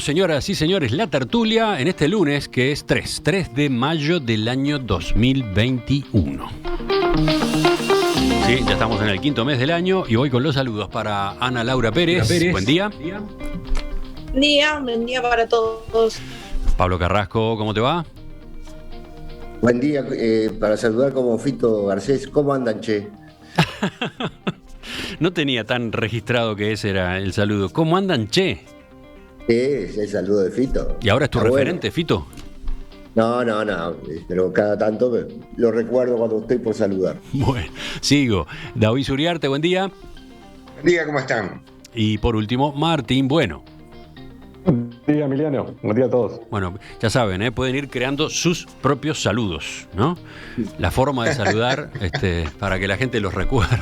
señoras y señores, la tertulia en este lunes que es 3 de mayo del año 2021. Sí, ya estamos en el quinto mes del año y hoy con los saludos para Ana Laura Pérez. Buen día. Buen día para todos. Pablo Carrasco, ¿cómo te va? Buen día, para saludar como Fito Garcés. ¿Cómo andan, che? No tenía tan registrado que ese era el saludo. ¿Cómo andan, che? Es el saludo de Fito. ¿Y ahora es tu referente, bueno. Fito? No, pero cada tanto lo recuerdo cuando estoy por saludar. Bueno, sigo. David Suriarte, buen día. Buen día, ¿cómo están? Y por último, Martín Bueno. Buen día, Emiliano. Buen día a todos. Bueno, ya saben, pueden ir creando sus propios saludos, ¿no? La forma de saludar para que la gente los recuerde.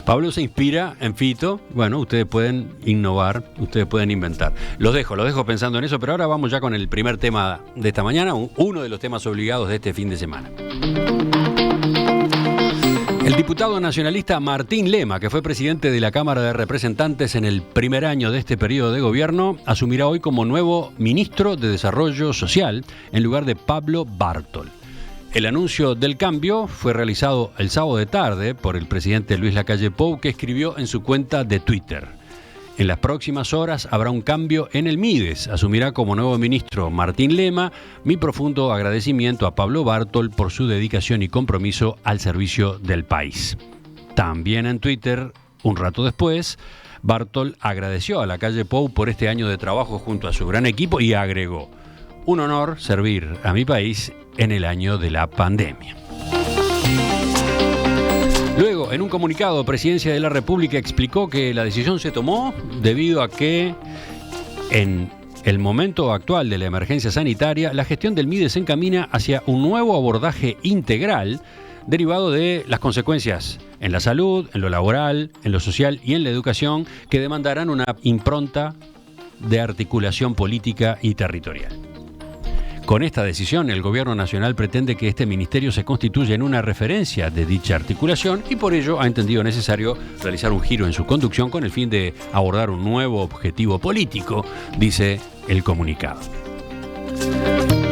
Pablo se inspira en Fito. Bueno, ustedes pueden innovar, ustedes pueden inventar. Los dejo pensando en eso, pero ahora vamos ya con el primer tema de esta mañana, uno de los temas obligados de este fin de semana. El diputado nacionalista Martín Lema, que fue presidente de la Cámara de Representantes en el primer año de este periodo de gobierno, asumirá hoy como nuevo ministro de Desarrollo Social en lugar de Pablo Bartol. El anuncio del cambio fue realizado el sábado de tarde por el presidente Luis Lacalle Pou, que escribió en su cuenta de Twitter: en las próximas horas habrá un cambio en el Mides. Asumirá como nuevo ministro Martín Lema. Mi profundo agradecimiento a Pablo Bartol por su dedicación y compromiso al servicio del país. También en Twitter, un rato después, Bartol agradeció a Lacalle Pou por este año de trabajo junto a su gran equipo y agregó: un honor servir a mi país en el año de la pandemia. Luego, en un comunicado, Presidencia de la República explicó que la decisión se tomó debido a que en el momento actual de la emergencia sanitaria, la gestión del Mides se encamina hacia un nuevo abordaje integral derivado de las consecuencias en la salud, en lo laboral, en lo social y en la educación, que demandarán una impronta de articulación política y territorial. Con esta decisión, el Gobierno Nacional pretende que este ministerio se constituya en una referencia de dicha articulación y por ello ha entendido necesario realizar un giro en su conducción con el fin de abordar un nuevo objetivo político, dice el comunicado.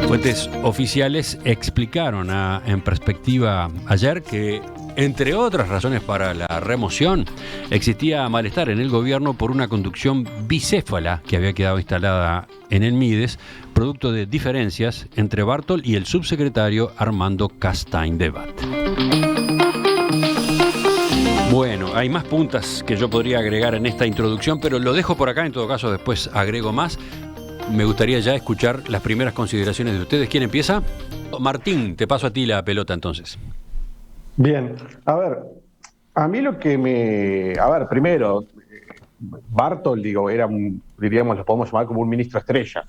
Fuentes oficiales explicaron en Perspectiva ayer que, entre otras razones para la remoción, existía malestar en el gobierno por una conducción bicéfala que había quedado instalada en el Mides, producto de diferencias entre Bartol y el subsecretario Armando Castaing-Debat. Bueno, hay más puntas que yo podría agregar en esta introducción, pero lo dejo por acá, en todo caso después agrego más. Me gustaría ya escuchar las primeras consideraciones de ustedes. ¿Quién empieza? Martín, te paso a ti la pelota entonces. Bien, a ver, a mí lo que primero, Bartol, era diríamos, lo podemos llamar como un ministro estrella.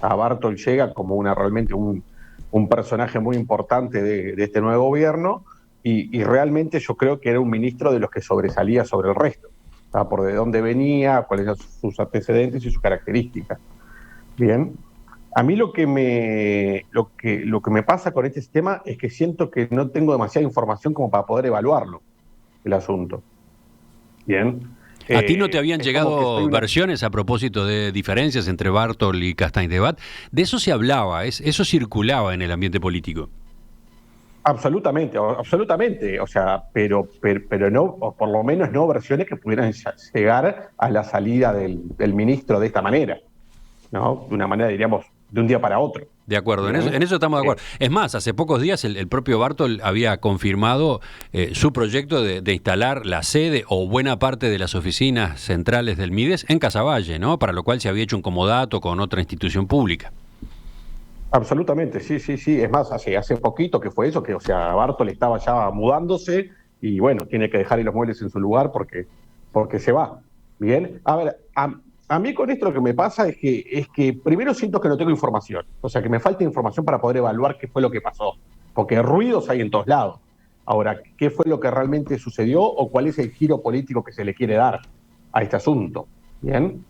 A Bartol llega como realmente un personaje muy importante de este nuevo gobierno y realmente yo creo que era un ministro de los que sobresalía sobre el resto, por de dónde venía, cuáles eran sus antecedentes y sus características. Bien. A mí lo que me pasa con este sistema es que siento que no tengo demasiada información como para poder evaluarlo, el asunto. Bien. ¿A ti no te habían llegado versiones a propósito de diferencias entre Bartol y Castaing-Debat? De eso se hablaba, eso circulaba en el ambiente político. Absolutamente. O sea, pero no, o por lo menos no versiones que pudieran llegar a la salida del ministro de esta manera, ¿no? De una manera, diríamos, de un día para otro. De acuerdo, en eso estamos de acuerdo. Es más, hace pocos días el propio Bartol había confirmado su proyecto de instalar la sede o buena parte de las oficinas centrales del Mides en Casaballe, ¿no? Para lo cual se había hecho un comodato con otra institución pública. Absolutamente, sí. Es más, hace poquito que fue eso, que, o sea, Bartol estaba ya mudándose y bueno, tiene que dejar los muebles en su lugar porque se va. Bien, a ver, a mí con esto lo que me pasa es que primero siento que no tengo información, o sea que me falta información para poder evaluar qué fue lo que pasó, porque ruidos hay en todos lados. Ahora, ¿qué fue lo que realmente sucedió o cuál es el giro político que se le quiere dar a este asunto? Bien,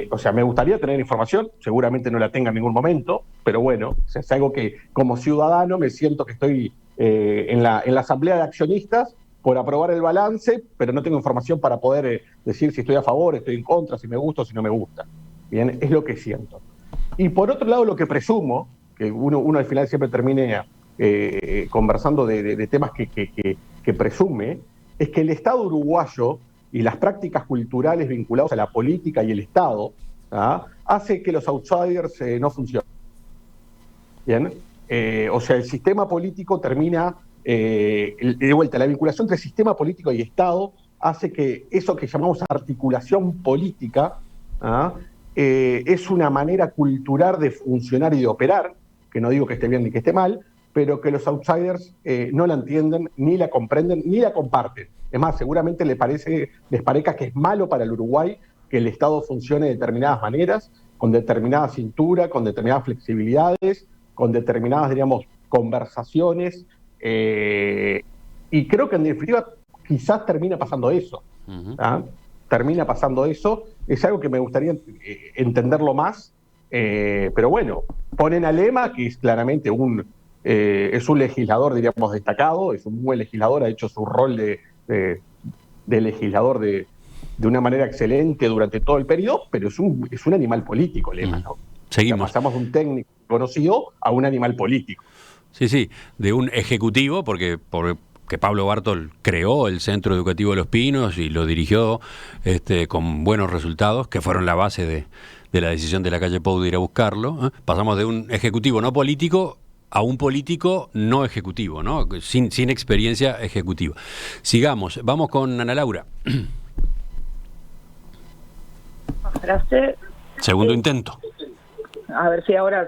o sea, me gustaría tener información, seguramente no la tenga en ningún momento, pero bueno, o sea, es algo que como ciudadano me siento que estoy en la asamblea de accionistas por aprobar el balance, pero no tengo información para poder decir si estoy a favor, estoy en contra, si me gusta o si no me gusta. Bien, es lo que siento. Y por otro lado, lo que presumo, que uno al final siempre termine conversando de temas que presume, es que el Estado uruguayo y las prácticas culturales vinculadas a la política y el Estado hace que los outsiders no funcionen. Bien, o sea, el sistema político termina, de vuelta, la vinculación entre sistema político y Estado hace que eso que llamamos articulación política es una manera cultural de funcionar y de operar, que no digo que esté bien ni que esté mal, pero que los outsiders no la entienden, ni la comprenden, ni la comparten. Es más, seguramente les parezca que es malo para el Uruguay que el Estado funcione de determinadas maneras, con determinada cintura, con determinadas flexibilidades, con determinadas, diríamos, conversaciones, y creo que en definitiva quizás termina pasando eso. Termina pasando eso, es algo que me gustaría entenderlo más, pero bueno, ponen a Lema, que es claramente es un legislador, diríamos, destacado, es un buen legislador, ha hecho su rol de legislador de una manera excelente durante todo el periodo, pero es un animal político, Lema, ¿no? Seguimos. O sea, pasamos de un técnico conocido a un animal político. Sí, de un ejecutivo, porque Pablo Bartol creó el Centro Educativo de Los Pinos y lo dirigió con buenos resultados, que fueron la base de la decisión de la calle Pou de ir a buscarlo. Pasamos de un ejecutivo no político a un político no ejecutivo, ¿no? Sin experiencia ejecutiva. Sigamos, vamos con Ana Laura. Frase. Segundo intento. A ver si ahora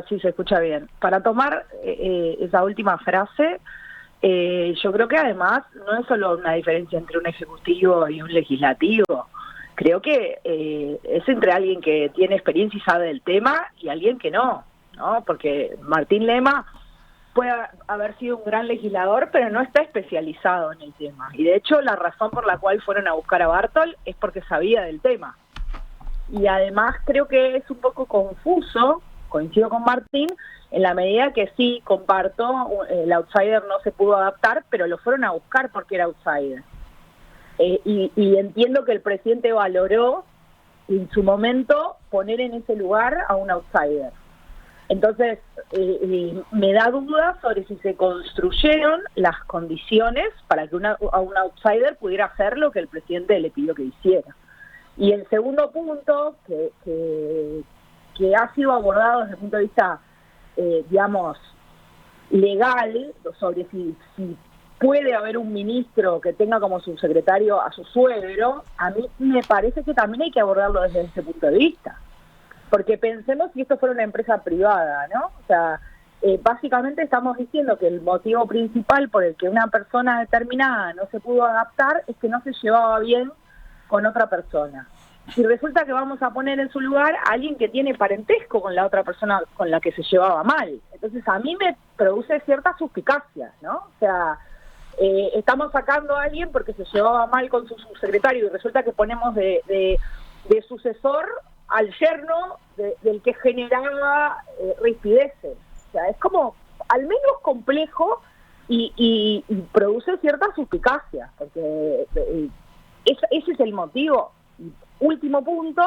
sí se escucha bien. Para tomar esa última frase, yo creo que además no es solo una diferencia entre un ejecutivo y un legislativo. Creo que es entre alguien que tiene experiencia y sabe del tema y alguien que no, porque Martín Lema puede haber sido un gran legislador, pero no está especializado en el tema. Y de hecho la razón por la cual fueron a buscar a Bartol es porque sabía del tema. Y además creo que es un poco confuso, coincido con Martín, en la medida que sí comparto, el outsider no se pudo adaptar, pero lo fueron a buscar porque era outsider. Y entiendo que el presidente valoró en su momento poner en ese lugar a un outsider. Entonces, me da duda sobre si se construyeron las condiciones para que a un outsider pudiera hacer lo que el presidente le pidió que hiciera. Y el segundo punto, que ha sido abordado desde el punto de vista, digamos, legal, sobre si puede haber un ministro que tenga como subsecretario a su suegro, a mí me parece que también hay que abordarlo desde ese punto de vista. Porque pensemos si esto fuera una empresa privada, ¿no? O sea, básicamente estamos diciendo que el motivo principal por el que una persona determinada no se pudo adaptar es que no se llevaba bien con otra persona. Y resulta que vamos a poner en su lugar a alguien que tiene parentesco con la otra persona con la que se llevaba mal. Entonces a mí me produce cierta suspicacia, ¿no? O sea, estamos sacando a alguien porque se llevaba mal con su subsecretario y resulta que ponemos de sucesor al yerno del que generaba rispideces. O sea, es como al menos complejo y produce cierta suspicacia, porque ese es el motivo. Último punto,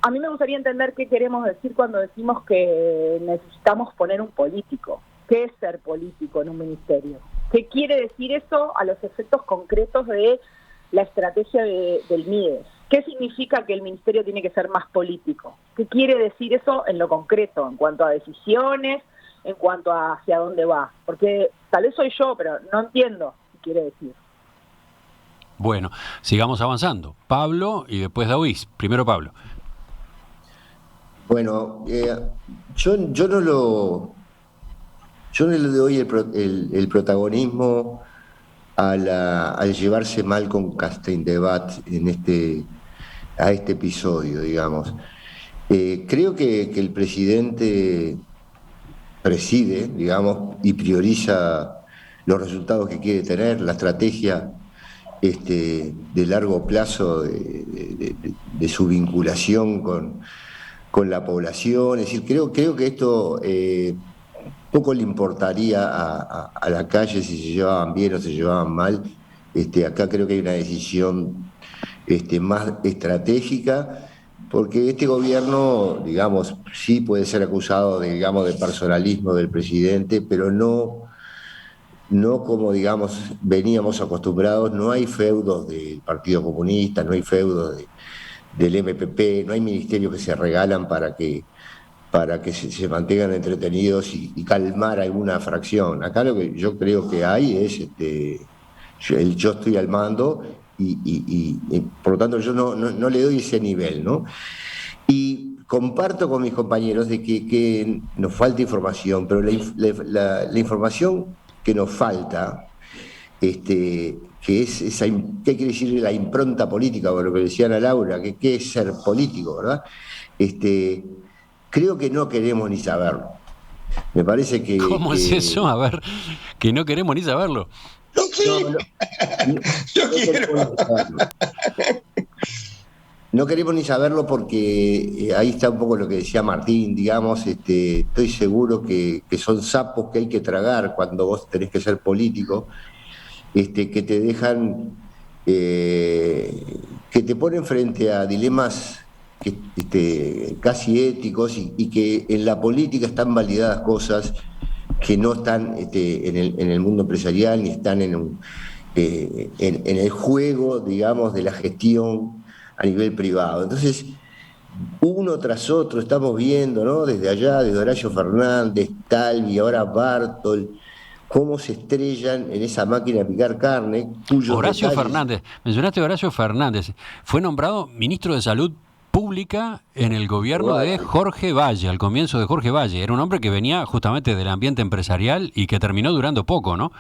a mí me gustaría entender qué queremos decir cuando decimos que necesitamos poner un político. ¿Qué es ser político en un ministerio? ¿Qué quiere decir eso a los efectos concretos de la estrategia del MIDES? ¿Qué significa que el ministerio tiene que ser más político? ¿Qué quiere decir eso en lo concreto, en cuanto a decisiones, en cuanto a hacia dónde va? Porque tal vez soy yo, pero no entiendo qué quiere decir. Bueno, sigamos avanzando. Pablo y después David. Primero Pablo. Bueno, yo no le doy el protagonismo al llevarse mal con Castaindebat a este episodio, digamos. Creo que el presidente preside, digamos, y prioriza los resultados que quiere tener, la estrategia de largo plazo de su vinculación con la población. Es decir, creo que esto poco le importaría a la calle si se llevaban bien o se llevaban mal. Acá creo que hay una decisión más estratégica, porque este gobierno, digamos, sí puede ser acusado de, digamos, de personalismo del presidente, pero no como, digamos, veníamos acostumbrados. No hay feudos del Partido Comunista, no hay feudos del MPP, no hay ministerios que se regalan para que se mantengan entretenidos y calmar alguna fracción. Acá lo que yo creo que hay es yo estoy al mando y por lo tanto yo no le doy ese nivel, ¿no? Y comparto con mis compañeros de que nos falta información, pero la información que nos falta, que es ¿qué quiere decir la impronta política? Por lo que decían a Laura, que qué es ser político, ¿verdad? Creo que no queremos ni saberlo. Me parece que... ¿Cómo es eso? A ver, que no queremos ni saberlo. Yo quiero. No queremos ni saberlo porque ahí está un poco lo que decía Martín, digamos. Estoy seguro que son sapos que hay que tragar cuando vos tenés que ser político, que te dejan, que te ponen frente a dilemas casi éticos, y que en la política están validadas cosas que no están en el mundo empresarial, ni están en el juego, digamos, de la gestión a nivel privado. Entonces, uno tras otro estamos viendo, ¿no? Desde allá, desde Horacio Fernández, Talvi, ahora Bartol, cómo se estrellan en esa máquina de picar carne. Horacio Fernández, mencionaste a Horacio Fernández, fue nombrado ministro de Salud Pública en el gobierno de Jorge Valle, al comienzo de Jorge Valle. Era un hombre que venía justamente del ambiente empresarial y que terminó durando poco, ¿no?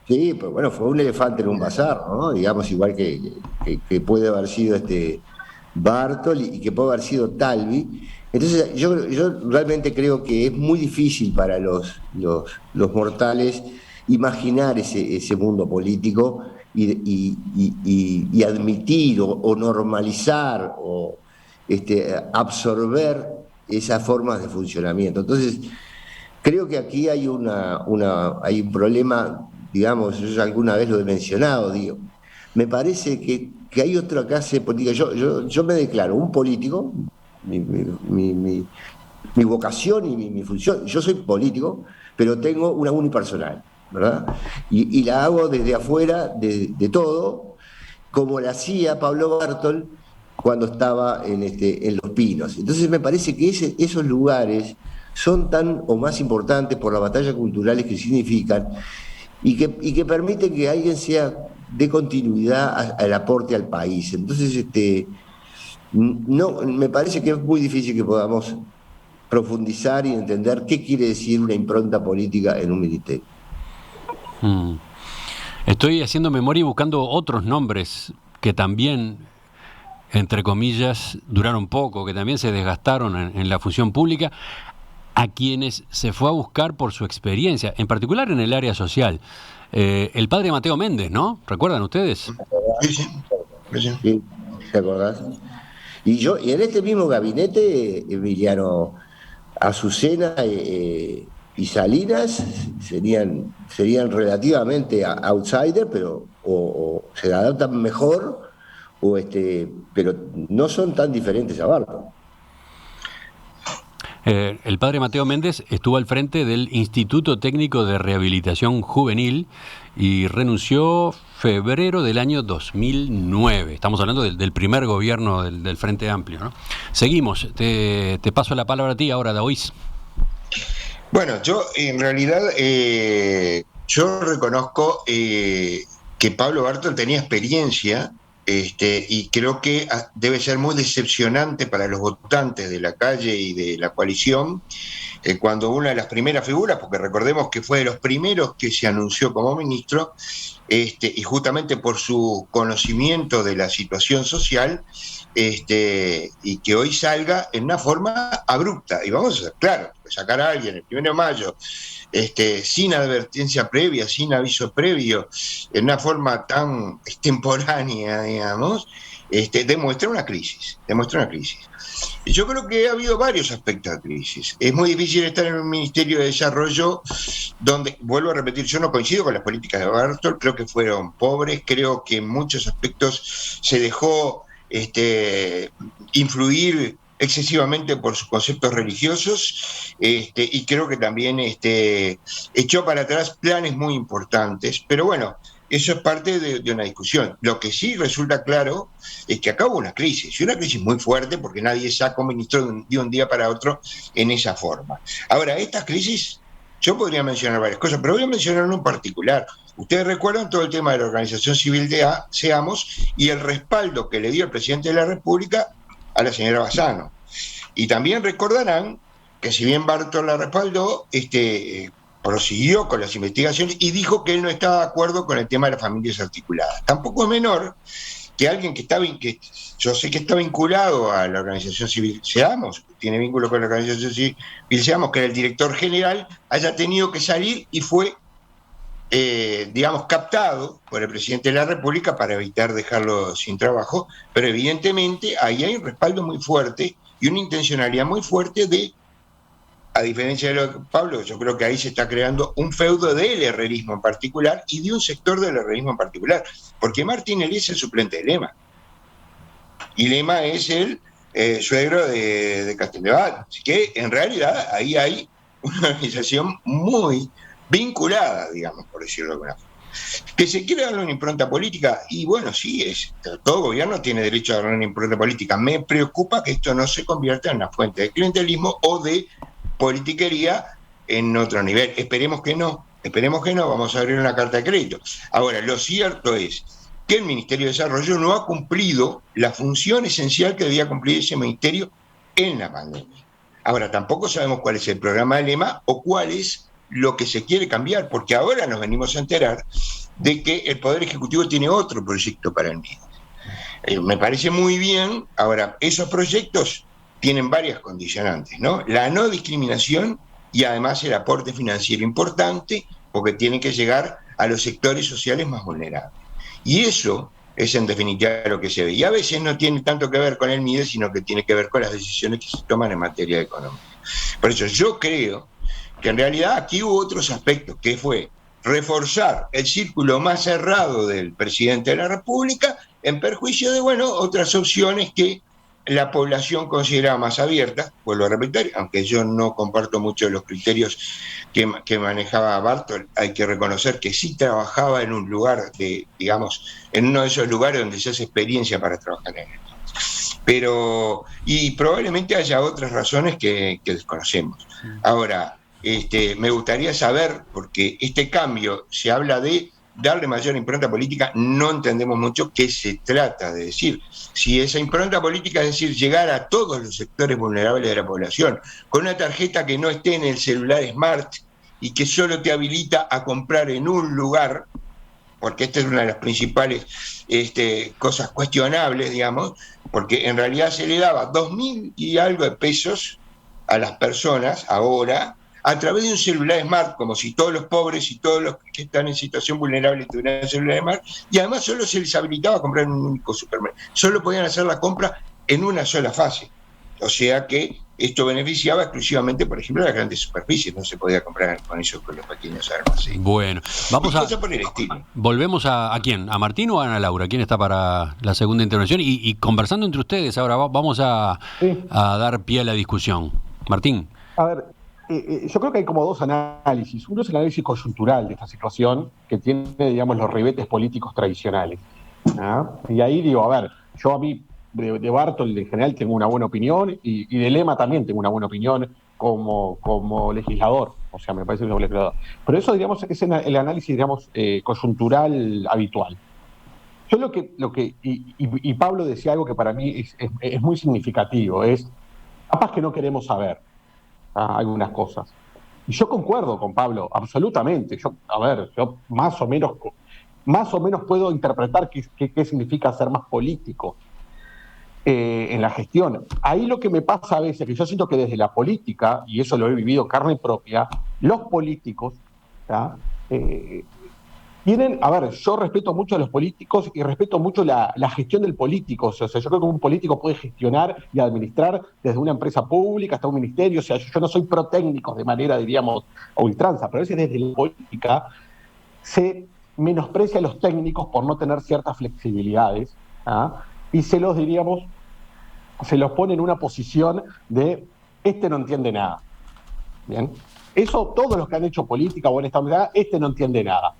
Sí, pues bueno, fue un elefante en un bazar, ¿no? Digamos, igual que puede haber sido Bartol y que puede haber sido Talvi. Entonces, yo realmente creo que es muy difícil para los mortales imaginar ese mundo político y admitir o normalizar o absorber esas formas de funcionamiento. Entonces, creo que aquí hay hay un problema, digamos, yo ya alguna vez lo he mencionado, digo, me parece que hay otra clase política. Yo me declaro un político, mi vocación y mi función. Yo soy político, pero tengo una unipersonal, ¿verdad? Y la hago desde afuera de todo, como la hacía Pablo Bartol cuando estaba en Los Pinos. Entonces me parece que esos lugares son tan o más importantes por las batallas culturales que significan y que permiten que alguien dé continuidad al aporte al país. Entonces, no, me parece que es muy difícil que podamos profundizar y entender qué quiere decir una impronta política en un ministerio. Estoy haciendo memoria y buscando otros nombres que también, entre comillas, duraron poco, que también se desgastaron en la función pública, a quienes se fue a buscar por su experiencia, en particular en el área social. El padre Mateo Méndez, ¿no? ¿Recuerdan ustedes? Sí, ¿te acordás? Y en este mismo gabinete, Emiliano, Azucena y Salinas serían relativamente outsiders, pero o se adaptan mejor, pero no son tan diferentes a Bartol. El padre Mateo Méndez estuvo al frente del Instituto Técnico de Rehabilitación Juvenil y renunció febrero del año 2009. Estamos hablando del primer gobierno del Frente Amplio, ¿no? Seguimos. Te paso la palabra a ti ahora, Daoís. Bueno, yo en realidad yo reconozco que Pablo Bartol tenía experiencia. Y creo que debe ser muy decepcionante para los votantes de la calle y de la coalición cuando una de las primeras figuras, porque recordemos que fue de los primeros que se anunció como ministro, y justamente por su conocimiento de la situación social, y que hoy salga en una forma abrupta. Y vamos a ser claros, sacar a alguien el 1 de mayo, sin advertencia previa, sin aviso previo, en una forma tan extemporánea, digamos, demuestra una crisis. Yo creo que ha habido varios aspectos de crisis. Es muy difícil estar en un Ministerio de Desarrollo donde, vuelvo a repetir, yo no coincido con las políticas de Bartol, creo que fueron pobres, creo que en muchos aspectos se dejó influir excesivamente por sus conceptos religiosos, y creo que también echó para atrás planes muy importantes, pero bueno, eso es parte de una discusión. Lo que sí resulta claro es que acá hubo una crisis, y una crisis muy fuerte, porque nadie saca un ministro de un día para otro en esa forma. Ahora, estas crisis, yo podría mencionar varias cosas, pero voy a mencionar uno en particular. Ustedes recuerdan todo el tema de la organización civil de Seamos y el respaldo que le dio el presidente de la República a la señora Bassano. Y también recordarán que si bien Bartol la respaldó, prosiguió con las investigaciones y dijo que él no estaba de acuerdo con el tema de las familias articuladas. Tampoco es menor que alguien que yo sé que está vinculado a la organización civil Seamos, tiene vínculo con la organización civil Seamos, que era el director general, haya tenido que salir y fue, captado por el presidente de la República para evitar dejarlo sin trabajo, pero evidentemente ahí hay un respaldo muy fuerte y una intencionalidad muy fuerte a diferencia de lo que Pablo, yo creo que ahí se está creando un feudo del herrerismo en particular y de un sector del herrerismo en particular, porque Martinelli es el suplente de Lema, y Lema es el suegro de Castelldevall, así que en realidad ahí hay una organización muy vinculada, digamos, por decirlo de alguna forma. Que se quiere darle una impronta política, y bueno, sí, todo gobierno tiene derecho a darle una impronta política. Me preocupa que esto no se convierta en una fuente de clientelismo o de politiquería en otro nivel. Esperemos que no, vamos a abrir una carta de crédito. Ahora, lo cierto es que el Ministerio de Desarrollo no ha cumplido la función esencial que debía cumplir ese ministerio en la pandemia. Ahora, tampoco sabemos cuál es el programa de Lema o cuál es lo que se quiere cambiar, porque ahora nos venimos a enterar de que el Poder Ejecutivo tiene otro proyecto para el MIDES. Me parece muy bien. Ahora, esos proyectos tienen varias condicionantes, ¿no? La no discriminación y además el aporte financiero importante, porque tiene que llegar a los sectores sociales más vulnerables. Y eso es en definitiva lo que se ve. Y a veces no tiene tanto que ver con el MIDES, sino que tiene que ver con las decisiones que se toman en materia de economía. Por eso yo creo que en realidad aquí hubo otros aspectos, que fue reforzar el círculo más cerrado del presidente de la República en perjuicio de, otras opciones que la población consideraba más abiertas. Vuelvo a repetir, aunque yo no comparto mucho los criterios que manejaba Bartol, hay que reconocer que sí trabajaba en un lugar en uno de esos lugares donde se hace experiencia para trabajar en esto. Y probablemente haya otras razones que desconocemos. Ahora, me gustaría saber, porque este cambio se habla de darle mayor impronta política, no entendemos mucho qué se trata de decir. Si esa impronta política es decir, llegar a todos los sectores vulnerables de la población, con una tarjeta que no esté en el celular Smart y que solo te habilita a comprar en un lugar, porque esta es una de las principales cosas cuestionables, digamos, porque en realidad se le daba 2.000 y algo de pesos a las personas ahora, a través de un celular Smart, como si todos los pobres y todos los que están en situación vulnerable tuvieran celular Smart, y además solo se les habilitaba a comprar en un único supermercado. Solo podían hacer la compra en una sola fase. O sea que esto beneficiaba exclusivamente, por ejemplo, a las grandes superficies. No se podía comprar con eso con los pequeños almacenes. Bueno, vamos a... por el estilo. ¿Volvemos a quién? ¿A Martín o a Ana Laura? ¿Quién está para la segunda intervención? Y conversando entre ustedes, ahora vamos a dar pie a la discusión. Martín. A ver, yo creo que hay como dos análisis. Uno es el análisis coyuntural de esta situación, que tiene, digamos, los ribetes políticos tradicionales. Y ahí digo, a ver, yo a mí de Bartol en general tengo una buena opinión, y de Lema también tengo una buena opinión como legislador. O sea, me parece que es un legislador. Pero eso, digamos, es el análisis, digamos, coyuntural habitual. Yo lo que y Pablo decía algo que para mí es muy significativo, es capaz que no queremos saber algunas cosas. Y yo concuerdo con Pablo, absolutamente. Yo más o menos puedo interpretar qué significa ser más político en la gestión. Ahí lo que me pasa a veces, que yo siento que desde la política, y eso lo he vivido en carne propia, los políticos Tienen, a ver, yo respeto mucho a los políticos y respeto mucho la gestión del político. O sea, yo creo que un político puede gestionar y administrar desde una empresa pública hasta un ministerio. O sea, yo no soy pro técnicos de manera, diríamos, a ultranza, pero a veces desde la política se menosprecia a los técnicos por no tener ciertas flexibilidades, ¿ah? Y se los, diríamos, se los pone en una posición de este no entiende nada. Bien, eso todos los que han hecho política o en esta unidad, este no entiende nada.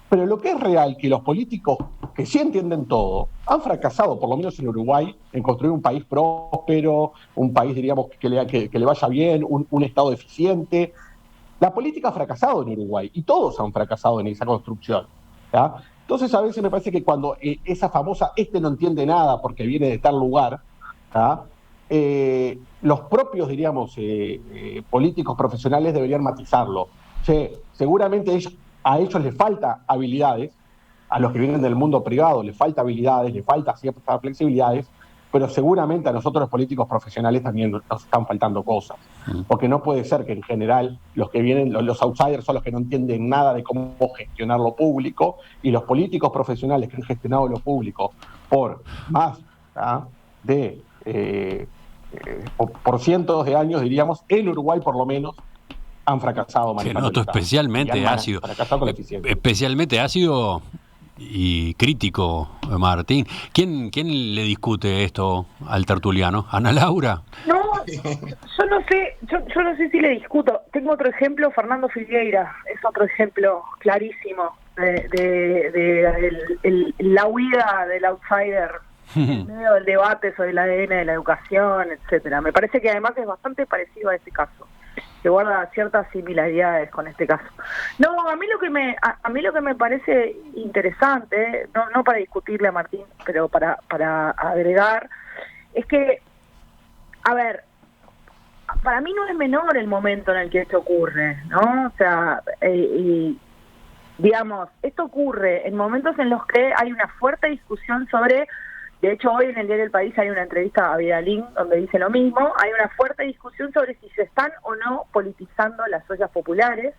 Pero lo que es real, que los políticos que sí entienden todo, han fracasado, por lo menos en Uruguay, en construir un país próspero, un país, diríamos, que le vaya bien, un Estado eficiente. La política ha fracasado en Uruguay y todos han fracasado en esa construcción, ¿ya? Entonces a veces me parece que cuando esa famosa este no entiende nada porque viene de tal lugar, ¿ya? Los propios, diríamos, políticos profesionales deberían matizarlo. Seguramente a ellos les falta habilidades, a los que vienen del mundo privado les falta habilidades, les falta ciertas flexibilidades, pero seguramente a nosotros los políticos profesionales también nos están faltando cosas. Porque no puede ser que en general los que vienen, los outsiders son los que no entienden nada de cómo gestionar lo público, y los políticos profesionales que han gestionado lo público por más, ¿ah?, de por cientos de años, diríamos, en Uruguay por lo menos, han fracasado. Se noto especialmente ácido. Especialmente ácido y crítico, Martín. ¿Quién le discute esto al tertuliano? ¿Ana Laura? No, yo no sé si le discuto. Tengo otro ejemplo, Fernando Filgueira, es otro ejemplo clarísimo de la huida del outsider en medio del debate sobre el ADN de la educación, etcétera. Me parece que además es bastante parecido a ese caso, que guarda ciertas similaridades con este caso. No, a mí lo que me parece interesante, no para discutirle a Martín, pero para agregar, es que, a ver, para mí no es menor el momento en el que esto ocurre, ¿no? O sea, digamos, esto ocurre en momentos en los que hay una fuerte discusión sobre. De hecho, hoy en el diario El País hay una entrevista a Vidalín donde dice lo mismo. Hay una fuerte discusión sobre si se están o no politizando las ollas populares,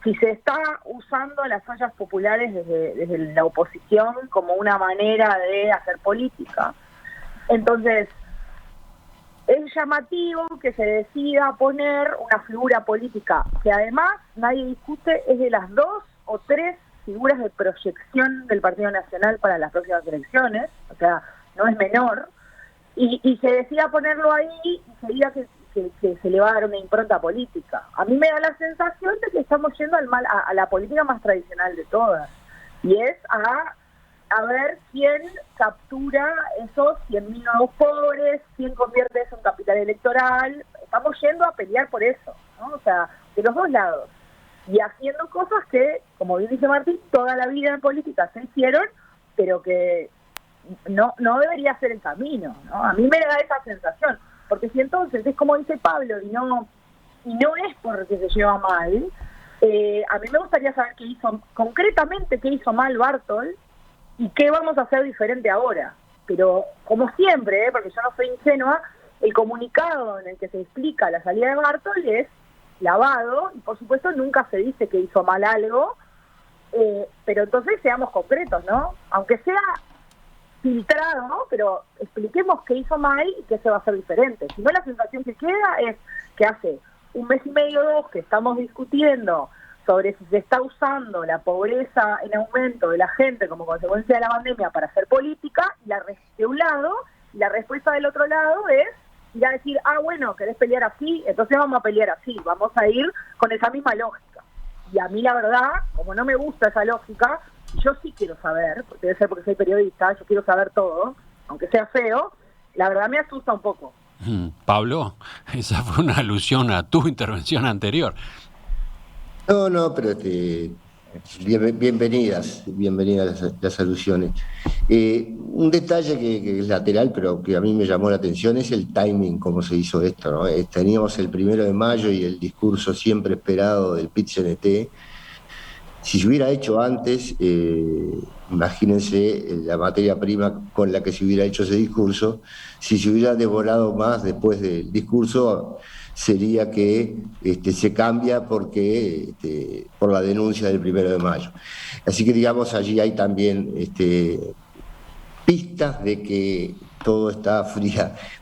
si se está usando las ollas populares desde la oposición como una manera de hacer política. Entonces, es llamativo que se decida poner una figura política que además nadie discute, es de las 2 o 3 figuras de proyección del Partido Nacional para las próximas elecciones, o sea, no es menor, y se decida ponerlo ahí y se diga que se le va a dar una impronta política. A mí me da la sensación de que estamos yendo a la política más tradicional de todas, y es a ver quién captura esos 100.000 nuevos pobres, quién convierte eso en capital electoral. Estamos yendo a pelear por eso, ¿no? O sea, de los dos lados. Y haciendo cosas que, como bien dice Martín, toda la vida en política se hicieron, pero que no debería ser el camino, ¿no? A mí me da esa sensación, porque si entonces es como dice Pablo y no es porque se lleva mal, a mí me gustaría saber concretamente qué hizo mal Bartol y qué vamos a hacer diferente ahora. Pero como siempre, porque yo no soy ingenua, el comunicado en el que se explica la salida de Bartol es lavado, y por supuesto nunca se dice que hizo mal algo, pero entonces seamos concretos, ¿no? Aunque sea filtrado, pero expliquemos qué hizo mal y qué se va a hacer diferente. Si no, la sensación que queda es que hace 1 mes y medio, 2, que estamos discutiendo sobre si se está usando la pobreza en aumento de la gente como consecuencia de la pandemia para hacer política, de un lado, y la respuesta del otro lado es ir a decir, bueno, ¿querés pelear así? Entonces vamos a pelear así, vamos a ir con esa misma lógica. Y a mí la verdad, como no me gusta esa lógica, yo sí quiero saber, debe ser porque soy periodista, yo quiero saber todo, aunque sea feo, la verdad me asusta un poco. Pablo, esa fue una alusión a tu intervención anterior. No, pero bienvenidas las alusiones. Un detalle que es lateral, pero que a mí me llamó la atención, es el timing, cómo se hizo esto, ¿no? Teníamos el 1 de mayo y el discurso siempre esperado del PIT-CNT, Si se hubiera hecho antes, imagínense la materia prima con la que se hubiera hecho ese discurso. Si se hubiera devorado más después del discurso, sería que se cambia porque por la denuncia del 1 de mayo. Así que, digamos, allí hay también pistas de que todo está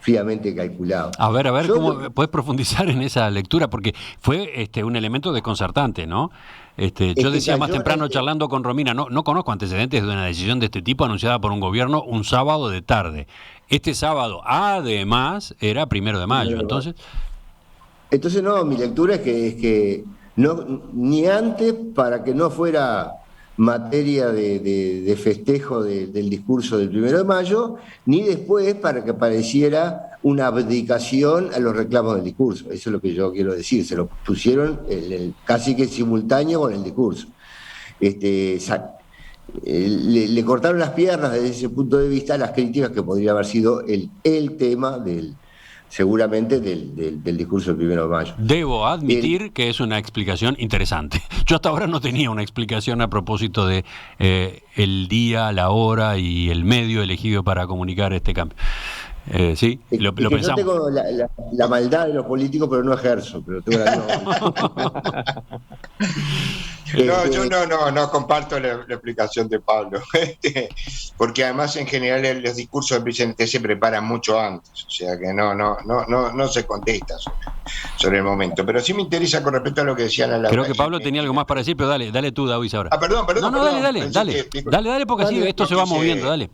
fríamente calculado. A ver, ¿cómo puedes profundizar en esa lectura? Porque fue un elemento desconcertante, ¿no? Yo decía más temprano charlando con Romina, no conozco antecedentes de una decisión de este tipo anunciada por un gobierno un sábado de tarde. Este sábado, además, era 1 de mayo, entonces... Entonces, no, mi lectura es que no, ni antes, para que no fuera materia de festejo del discurso del 1 de mayo, ni después para que pareciera una abdicación a los reclamos del discurso. Eso es lo que yo quiero decir, se lo pusieron casi que simultáneo con el discurso. Le cortaron las piernas desde ese punto de vista a las críticas que podría haber sido el tema seguramente del discurso del 1 de mayo. Debo admitir que es una explicación interesante. Yo hasta ahora no tenía una explicación a propósito de el día, la hora y el medio elegido para comunicar este cambio. Sí, lo pensamos. Yo tengo la maldad de los políticos, pero no ejerzo. Pero tengo yo no comparto la explicación de Pablo, porque además en general los discursos del presidente se preparan mucho antes, o sea que no se contesta sobre el momento. Pero sí me interesa con respecto a lo que decían a la... Creo que Pablo tenía algo más para decir, pero dale tú, David, ahora. Perdón. Dale, porque así esto se va moviendo, dale.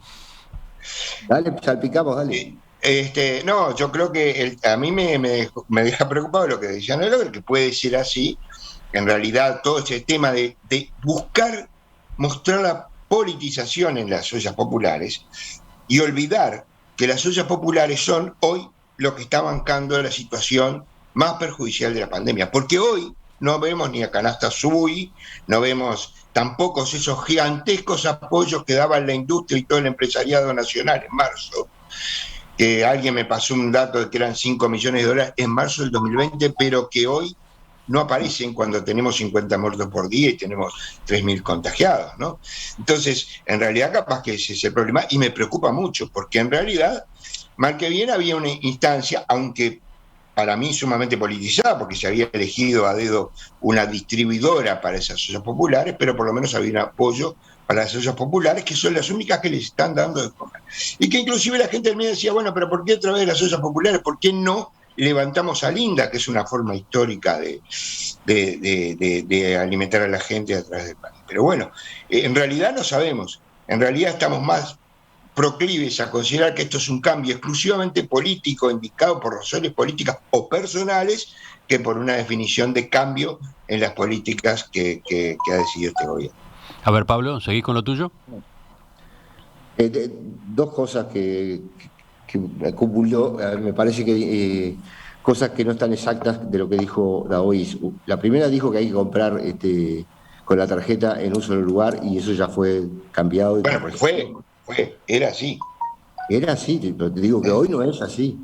Dale, salpicamos, dale. Yo creo que a mí me deja preocupado lo que decían, que puede ser así. En realidad, todo ese tema de buscar mostrar la politización en las ollas populares y olvidar que las ollas populares son hoy lo que está bancando la situación más perjudicial de la pandemia. Porque hoy no vemos ni a Canasta Sui, no vemos tampoco esos gigantescos apoyos que daba la industria y todo el empresariado nacional en marzo. Que alguien me pasó un dato de que eran $5 millones en marzo del 2020, pero que hoy no aparecen cuando tenemos 50 muertos por día y tenemos 3.000 contagiados, ¿no? Entonces, en realidad capaz que ese es el problema y me preocupa mucho, porque en realidad, mal que bien, había una instancia, aunque para mí sumamente politizada, porque se había elegido a dedo una distribuidora para esas ollas populares, pero por lo menos había un apoyo para las ollas populares, que son las únicas que les están dando de comer. Y que inclusive la gente del medio decía, bueno, pero ¿por qué otra vez las ollas populares? ¿Por qué no levantamos a Linda, que es una forma histórica de alimentar a la gente a través del pan? Pero bueno, en realidad no sabemos. En realidad estamos más proclives a considerar que esto es un cambio exclusivamente político, indicado por razones políticas o personales, que por una definición de cambio en las políticas que ha decidido este gobierno. A ver, Pablo, ¿seguís con lo tuyo? Dos cosas que acumuló, me parece que cosas que no están exactas de lo que dijo Daoís. La primera dijo que hay que comprar con la tarjeta en un solo lugar y eso ya fue cambiado. Bueno, era así. Era así, pero te digo que hoy no es así.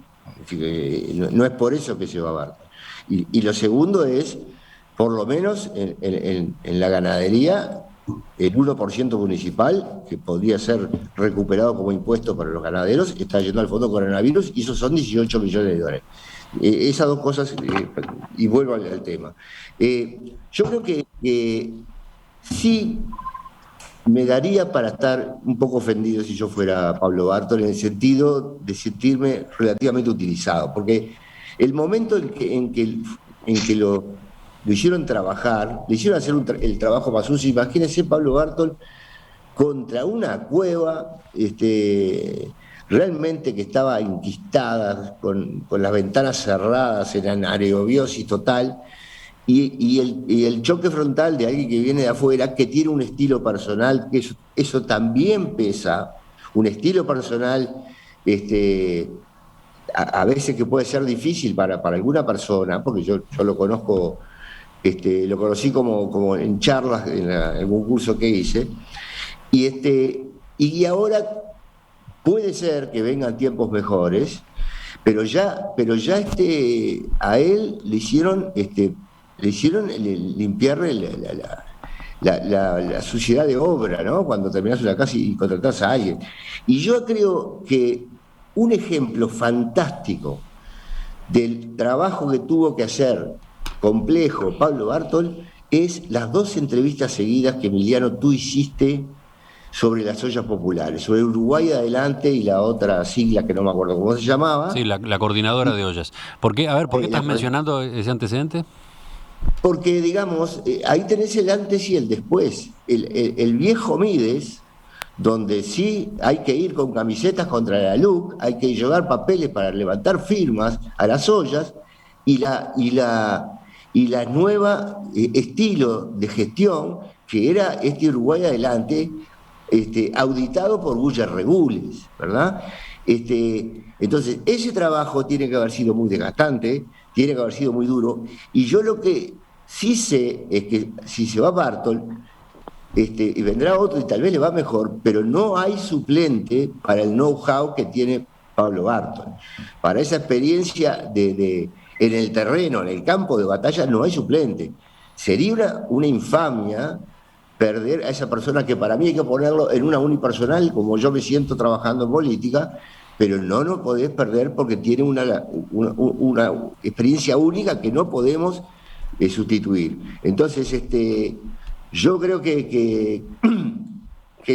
No es por eso que se va a dar. Y lo segundo es, por lo menos en la ganadería, el 1% municipal, que podría ser recuperado como impuesto para los ganaderos, está yendo al fondo coronavirus y esos son $18 millones. Esas dos cosas, y vuelvo al tema. Yo creo que sí me daría para estar un poco ofendido si yo fuera Pablo Bartol, en el sentido de sentirme relativamente utilizado, porque el momento en que lo hicieron trabajar, le hicieron hacer el trabajo más sucio. Imagínense Pablo Bartol contra una cueva realmente que estaba enquistada, con las ventanas cerradas, en aerobiosis total, y el choque frontal de alguien que viene de afuera, que tiene un estilo personal, que eso también pesa, un estilo personal a veces que puede ser difícil para alguna persona, porque yo lo conozco. Lo conocí como en charlas en algún curso que hice, y ahora puede ser que vengan tiempos mejores, pero ya a él le hicieron limpiarle la suciedad de obra, ¿no? Cuando terminás una casa y contratás a alguien. Y yo creo que un ejemplo fantástico del trabajo que tuvo que hacer complejo Pablo Bartol es las 2 entrevistas seguidas que, Emiliano, tú hiciste sobre las ollas populares, sobre Uruguay Adelante y la otra sigla que no me acuerdo cómo se llamaba. Sí, la coordinadora de ollas. ¿Por qué? A ver, ¿por qué estás mencionando ese antecedente? Porque, digamos, ahí tenés el antes y el después. El viejo Mides, donde sí hay que ir con camisetas contra la LUC, hay que llevar papeles para levantar firmas a las ollas, y la nueva estilo de gestión, que era este Uruguay Adelante, auditado por Buller Regules, ¿verdad? Entonces, ese trabajo tiene que haber sido muy desgastante, tiene que haber sido muy duro, y yo lo que sí sé es que si se va Bartol, y vendrá otro y tal vez le va mejor, pero no hay suplente para el know-how que tiene Pablo Bartol. Para esa experiencia en el terreno, en el campo de batalla, no hay suplente. Sería una infamia perder a esa persona, que para mí hay que ponerlo en una unipersonal, como yo me siento trabajando en política, pero no nos podés perder porque tiene una experiencia única que no podemos sustituir. Entonces, yo creo que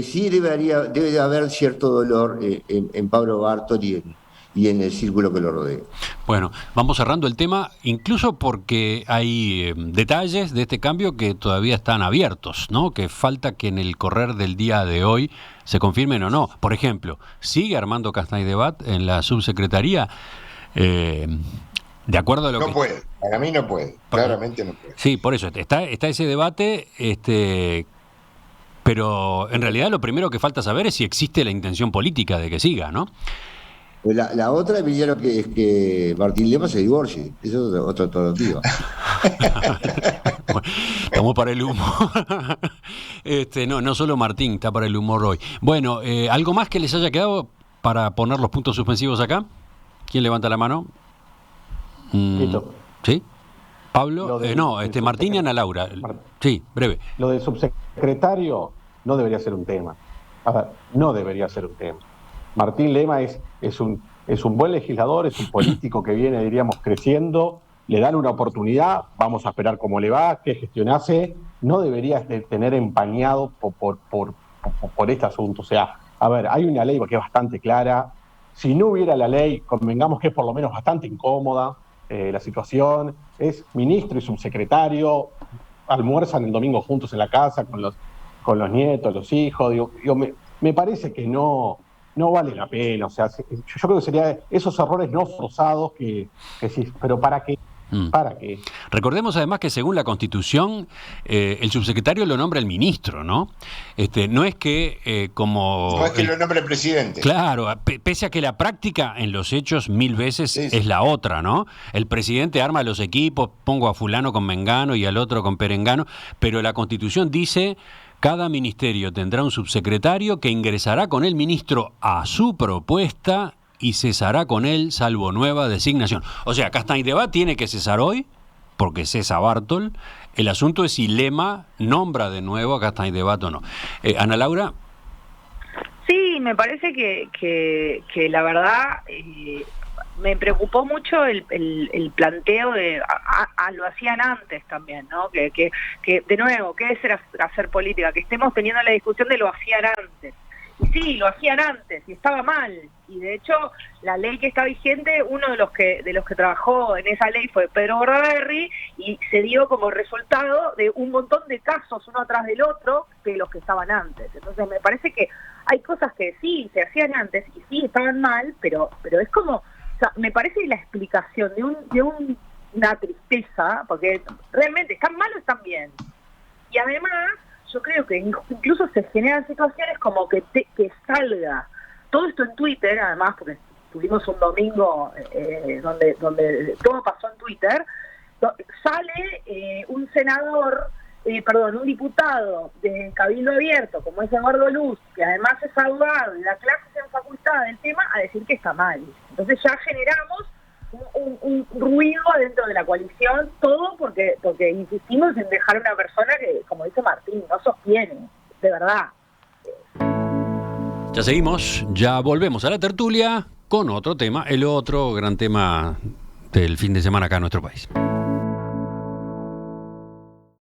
sí debe haber cierto dolor en Pablo Bartol y en el círculo que lo rodea. Bueno, vamos cerrando el tema, incluso porque hay detalles de este cambio que todavía están abiertos, ¿no? Que falta que en el correr del día de hoy se confirmen o no. Por ejemplo, ¿sigue Armando Castaidebat en la subsecretaría? De acuerdo a lo que... No puede, para mí no puede, claramente no puede. Sí, por eso, está ese debate, pero en realidad lo primero que falta saber es si existe la intención política de que siga, ¿no? La otra, Emiliano, que es que Martín Lema se divorcie. Eso es otra alternativa. Bueno, estamos para el humor. No solo Martín está para el humor hoy. Bueno, ¿algo más que les haya quedado para poner los puntos suspensivos acá? ¿Quién levanta la mano? Listo. ¿Sí? Pablo, Martín y Ana Laura. Sí, breve. Lo del subsecretario no debería ser un tema. A ver, no debería ser un tema. Martín Lema es un buen legislador, es un político que viene, diríamos, creciendo, le dan una oportunidad, vamos a esperar cómo le va, qué gestión hace, no debería tener empañado por este asunto. O sea, a ver, hay una ley que es bastante clara. Si no hubiera la ley, convengamos que es por lo menos bastante incómoda la situación. Es ministro y subsecretario, almuerzan el domingo juntos en la casa con los nietos, los hijos. Me parece que no vale la pena. O sea, yo creo que sería esos errores no forzados que sí, pero ¿para qué? ¿Para qué? Recordemos además que según la Constitución el subsecretario lo nombra el ministro, ¿no? No es que No es que lo nombre el presidente. Claro, pese a que la práctica en los hechos 1000 veces sí. Es la otra, ¿no? El presidente arma los equipos, pongo a fulano con mengano y al otro con perengano, pero la Constitución dice: cada ministerio tendrá un subsecretario que ingresará con el ministro a su propuesta y cesará con él salvo nueva designación. O sea, Castaidebat tiene que cesar hoy, porque cesa Bartol. El asunto es si Lema nombra de nuevo a Castaidebat o no. Ana Laura. Sí, me parece que la verdad me preocupó mucho el planteo de lo hacían antes también, ¿no? Que de nuevo, ¿qué es hacer política? Que estemos teniendo la discusión de lo hacían antes. Y sí, lo hacían antes y estaba mal. Y de hecho, la ley que está vigente, uno de los que trabajó en esa ley fue Pedro Bordaberry, y se dio como resultado de un montón de casos uno atrás del otro de los que estaban antes. Entonces me parece que hay cosas que sí se hacían antes y sí estaban mal, pero es como, o sea, me parece la explicación de una tristeza, porque realmente están mal o están bien. Y además yo creo que incluso se generan situaciones como que salga todo esto en Twitter, además, porque tuvimos un domingo donde todo pasó en Twitter. Sale un un diputado de Cabildo Abierto, como es Eduardo Luz, que además es abogado y da clases en facultad del tema, a decir que está mal. Entonces ya generamos un ruido dentro de la coalición, todo porque insistimos en dejar a una persona que, como dice Martín, no sostiene, de verdad. Ya seguimos, ya volvemos a la tertulia con otro tema, el otro gran tema del fin de semana acá en nuestro país.